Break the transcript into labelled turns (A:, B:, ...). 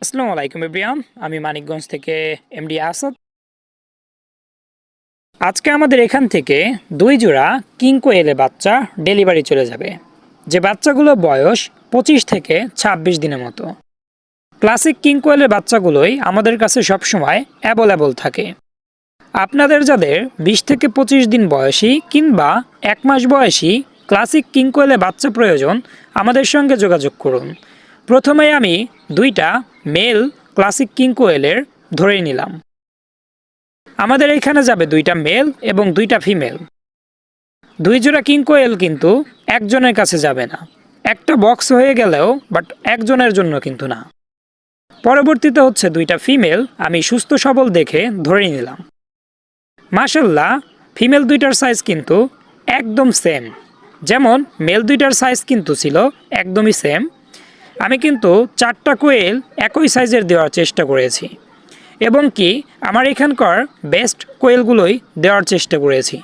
A: আসসালামু আলাইকুম এভরিওয়ান, আমি মানিকগঞ্জ থেকে এমডি আসাদ। আজকে আমাদের এখান থেকে 2 জোড়া কিং কোয়েলের বাচ্চা ডেলিভারি চলে যাবে, যে বাচ্চাগুলো বয়স 25 থেকে 26 দিনের মতো। ক্লাসিক কিং কোয়েলের বাচ্চাগুলোই আমাদের কাছে সবসময় অ্যাভেলেবল থাকে। আপনাদের যাদের 20 থেকে 25 দিন বয়সী কিংবা 1 মাস বয়সী ক্লাসিক কিং কোয়েলের বাচ্চা প্রয়োজন, আমাদের সঙ্গে যোগাযোগ করুন। প্রথমে আমি 2টা মেল ক্লাসিক কিং কোয়েলের ধরে নিলাম। আমাদের এখানে যাবে 2টা মেল এবং 2টা ফিমেল। 2 জোড়া কিং কোয়েল কিন্তু একজনের কাছে যাবে না, একটা বক্স হয়ে গেলেও বাট একজনের জন্য কিন্তু না। পরবর্তীতে হচ্ছে 2টা ফিমেল আমি সুস্থ সবল দেখে ধরে নিলাম। মাশাআল্লাহ, ফিমেল 2টার সাইজ কিন্তু একদম সেম, যেমন মেল 2টার সাইজ কিন্তু ছিল একদমই সেম। আমি কিন্তু 4টা কোয়েল একই সাইজের দেওয়ার চেষ্টা করেছি এবং কি আমার এখানকার বেস্ট কোয়েলগুলোই দেওয়ার চেষ্টা করেছি।